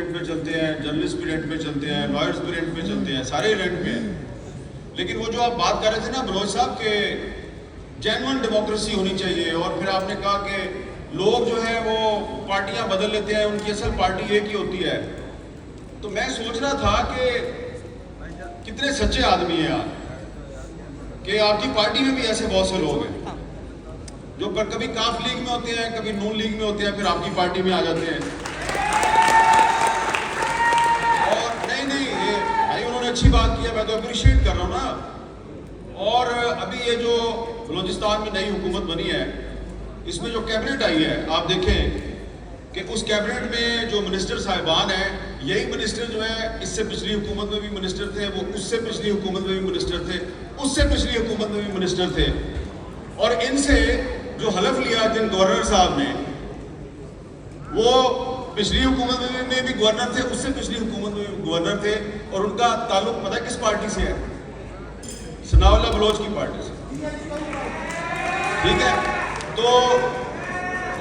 Rent پہ چلتے ہیں, جرنلسٹ بھی رینٹ پہ چلتے ہیں, لائرز بھی رینٹ پہ چلتے ہیں, سارے رینٹ پہ ہیں. لیکن وہ جو آپ بات کر رہے تھے نا بلوچ صاحب کہ جینون ڈیموکریسی ہونی چاہیے, اور پھر آپ نے کہا کہ لوگ جو ہے وہ پارٹیاں بدل لیتے ہیں, ان کی اصل پارٹی ایک ہی ہوتی ہے. تو میں سوچ رہا تھا کہ کتنے سچے آدمی ہیں آپ, کہ آپ کی پارٹی میں بھی ایسے بہت سے لوگ ہیں جو کبھی کاف لیگ میں ہوتے ہیں, کبھی نون لیگ میں ہوتے ہیں, پھر آپ کی پارٹی میں آ جاتے ہیں. اور نہیں یہ بھائی انہوں نے اچھی بات کی ہے, میں تو اپریشیٹ کر رہا ہوں نا. اور ابھی یہ جو بلوچستان میں نئی حکومت بنی ہے, اس میں جو کیبنٹ آئی ہے, آپ دیکھیں کہ اس کیبنٹ میں جو منسٹر صاحبان ہیں, یہی منسٹر جو ہے اس سے پچھلی حکومت میں بھی منسٹر تھے, وہ اس سے پچھلی حکومت میں بھی منسٹر تھے, اس سے پچھلی حکومت میں بھی منسٹر تھے. اور ان سے جو حلف لیا جن گورنر صاحب نے, وہ پچھلی حکومت میں بھی گورنر تھے, اس سے پچھلی حکومت میں بھی گورنر تھے, اور ان کا تعلق پتہ ہے کس پارٹی سے ہے؟ ثناء اللہ بلوچ کی پارٹی سے. ٹھیک ہے, تو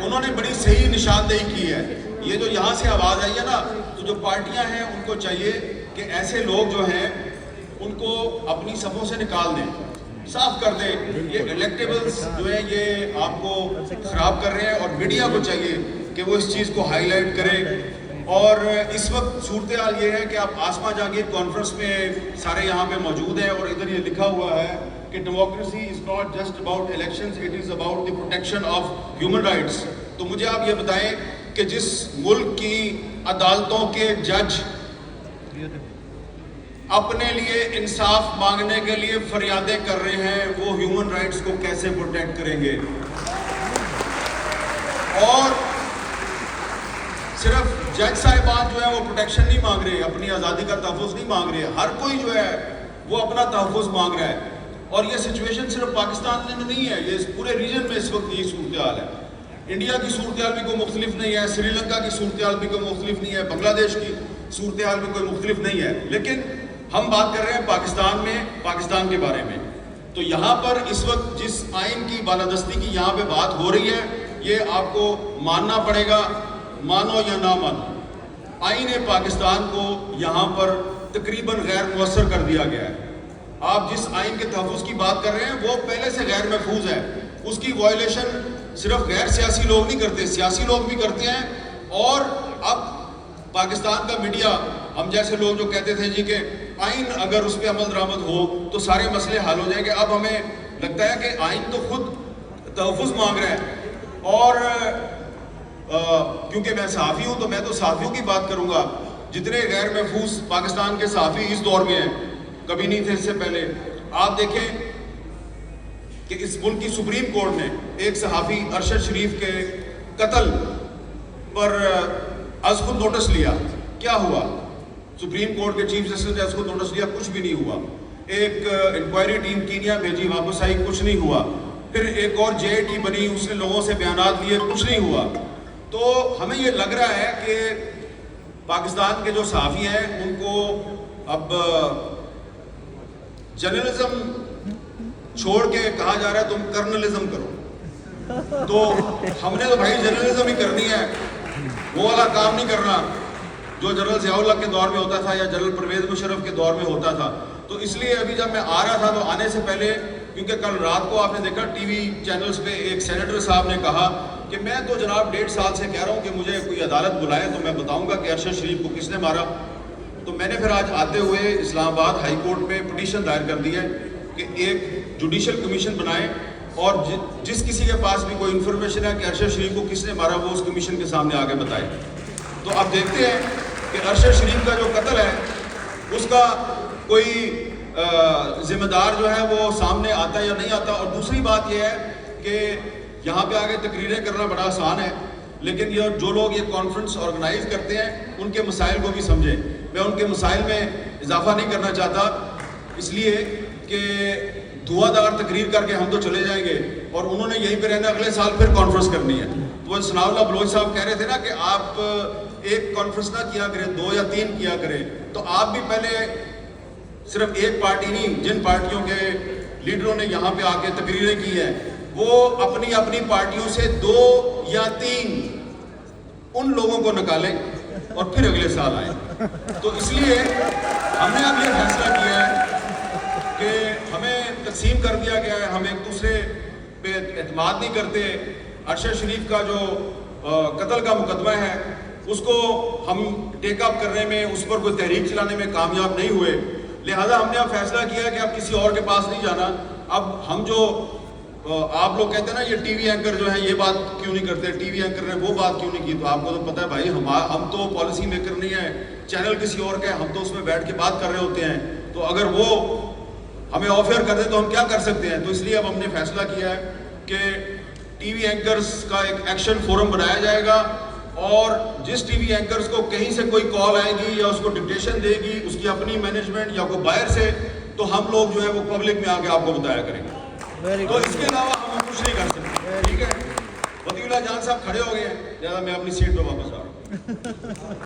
انہوں نے بڑی صحیح نشاندہی کی ہے. یہ جو یہاں سے آواز آئی ہے نا, تو جو پارٹیاں ہیں ان کو چاہیے کہ ایسے لوگ جو ہیں ان کو اپنی صفوں سے نکال دیں, صاف کر دیں. یہ الیکٹیبلز جو ہیں یہ آپ کو خراب کر رہے ہیں, اور میڈیا کو چاہیے کہ وہ اس چیز کو ہائی لائٹ کرے. اور اس وقت صورتحال یہ ہے کہ آپ آسما جہانگیر کانفرنس میں سارے یہاں پہ موجود ہیں, اور ادھر یہ لکھا ہوا ہے کہ democracy is not just about elections, it is about the protection of human rights. تو مجھے آپ یہ بتائیں کہ جس ملک کی عدالتوں کے جج اپنے لیے انصاف مانگنے کے لیے فریادیں کر رہے ہیں, وہ ہیومن رائٹس کو کیسے پروٹیکٹ کریں گے؟ اور صرف جج صاحبان جو ہے وہ پروٹیکشن نہیں مانگ رہے, اپنی آزادی کا تحفظ نہیں مانگ رہے, ہر کوئی جو ہے وہ اپنا تحفظ مانگ رہا ہے. اور یہ سچویشن صرف پاکستان میں نہیں ہے, یہ پورے ریجن میں اس وقت یہ صورتحال ہے. انڈیا کی صورتحال بھی کوئی مختلف نہیں ہے, سری لنکا کی صورتحال بھی کوئی مختلف نہیں ہے, بنگلہ دیش کی صورتحال بھی کوئی مختلف نہیں ہے. لیکن ہم بات کر رہے ہیں پاکستان میں, پاکستان کے بارے میں. تو یہاں پر اس وقت جس آئین کی بالادستی کی یہاں پہ بات ہو رہی ہے, یہ آپ کو ماننا پڑے گا, مانو یا نہ مانو. آئین پاکستان کو یہاں پر تقریباً غیر مؤثر کر دیا گیا ہے. آپ جس آئین کے تحفظ کی بات کر رہے ہیں وہ پہلے سے غیر محفوظ ہے. اس کی وائلیشن صرف غیر سیاسی لوگ نہیں کرتے, سیاسی لوگ بھی کرتے ہیں. اور اب پاکستان کا میڈیا, ہم جیسے لوگ جو کہتے تھے جی کہ آئین اگر اس پہ عمل درآمد ہو تو سارے مسئلے حل ہو جائیں گے, اب ہمیں لگتا ہے کہ آئین تو خود تحفظ مانگ رہا ہے. اور کیونکہ میں صحافی ہوں تو میں تو صحافیوں کی بات کروں گا. جتنے غیر محفوظ پاکستان کے صحافی اس دور میں ہیں, کبھی نہیں تھے اس سے پہلے. آپ دیکھیں کہ اس ملک کی سپریم کورٹ نے ایک صحافی ارشد شریف کے قتل پر از خود نوٹس لیا. کیا ہوا؟ سپریم کورٹ کے چیف جسٹس نے از خود نوٹس لیا, کچھ بھی نہیں ہوا. ایک انکوائری ٹیم کینیا بھیجی, واپس آئی, کچھ نہیں ہوا. پھر ایک اور جے ٹی بنی, اس نے لوگوں سے بیانات لیے, کچھ نہیں ہوا. تو ہمیں یہ لگ رہا ہے کہ پاکستان کے جو صحافی ہیں ان کو اب جرنلزم چھوڑ کے کہا جا رہا ہے تم کرنلزم کرو. تو ہم نے تو بھائی جرنلزم ہی کرنی ہے, وہ والا کام نہیں کرنا جو جنرل ضیاء اللہ کے دور میں ہوتا تھا یا جنرل پرویز مشرف کے دور میں ہوتا تھا. تو اس لیے ابھی جب میں آ رہا تھا تو آنے سے پہلے, کیونکہ کل رات کو آپ نے دیکھا ٹی وی چینلز پہ ایک سینیٹر صاحب نے کہا کہ میں تو جناب 1.5 سال سے کہہ رہا ہوں کہ مجھے کوئی عدالت بلائے تو میں بتاؤں گا کہ ارشد شریف کو کس نے مارا. تو میں نے پھر آج آتے ہوئے اسلام آباد ہائی کورٹ میں پٹیشن دائر کر دی ہے کہ ایک جوڈیشل کمیشن بنائیں, اور جس کسی کے پاس بھی کوئی انفارمیشن ہے کہ ارشد شریف کو کس نے مارا وہ اس کمیشن کے سامنے آگے بتائے. تو آپ دیکھتے ہیں کہ ارشد شریف کا جو قتل ہے اس کا کوئی ذمہ دار جو ہے وہ سامنے آتا یا نہیں آتا. اور دوسری بات یہ ہے کہ یہاں پہ آگے تقریریں کرنا بڑا آسان ہے, لیکن یہ جو لوگ یہ کانفرنس آرگنائز کرتے ہیں ان کے مسائل کو بھی سمجھیں. میں ان کے مسائل میں اضافہ نہیں کرنا چاہتا, اس لیے کہ دھواں دار تقریر کر کے ہم تو چلے جائیں گے اور انہوں نے یہیں پہ رہنا, اگلے سال پھر کانفرنس کرنی ہے. تو وہ ثناء اللہ بلوچ صاحب کہہ رہے تھے نا کہ آپ ایک کانفرنس نہ کیا کریں, 2 یا 3 کیا کریں. تو آپ بھی پہلے صرف ایک پارٹی نہیں, جن پارٹیوں کے لیڈروں نے یہاں پہ آ کے تقریریں کی ہیں وہ اپنی اپنی پارٹیوں سے 2 یا 3 ان لوگوں کو نکالیں اور پھر اگلے سال آئیں. تو اس لیے ہم نے اب یہ فیصلہ کیا ہے کہ ہمیں تقسیم کر دیا گیا ہے, ہم ایک دوسرے پہ اعتماد نہیں کرتے. ارشد شریف کا جو قتل کا مقدمہ ہے اس کو ہم ٹیک اپ کرنے میں, اس پر کوئی تحریک چلانے میں کامیاب نہیں ہوئے, لہذا ہم نے اب فیصلہ کیا کہ اب کسی اور کے پاس نہیں جانا. اب ہم جو آپ لوگ کہتے ہیں نا یہ ٹی وی اینکر جو ہیں یہ بات کیوں نہیں کرتے, ٹی وی اینکر نے وہ بات کیوں نہیں کی, تو آپ کو تو پتہ ہے بھائی ہم تو پالیسی میکر نہیں ہیں, چینل کسی اور کا ہے, ہم تو اس میں بیٹھ کے بات کر رہے ہوتے ہیں. تو اگر وہ ہمیں آفر کر دیں تو ہم کیا کر سکتے ہیں. تو اس لیے اب ہم نے فیصلہ کیا ہے کہ ٹی وی اینکرز کا ایک ایکشن فورم بنایا جائے گا, اور جس ٹی وی اینکرز کو کہیں سے کوئی کال آئے گی یا اس کو ڈکٹیشن دے گی اس کی اپنی مینجمنٹ یا کوئی باہر سے, تو ہم لوگ جو ہے وہ پبلک میں آ کے آپ کو بتایا کریں گے. تو اس کے علاوہ ہم کچھ نہیں کر سکتے. ٹھیک ہے, وطی اللہ جان صاحب کھڑے ہو گئے ہیں, لہٰذا میں اپنی سیٹ پہ واپس آ رہا ہوں.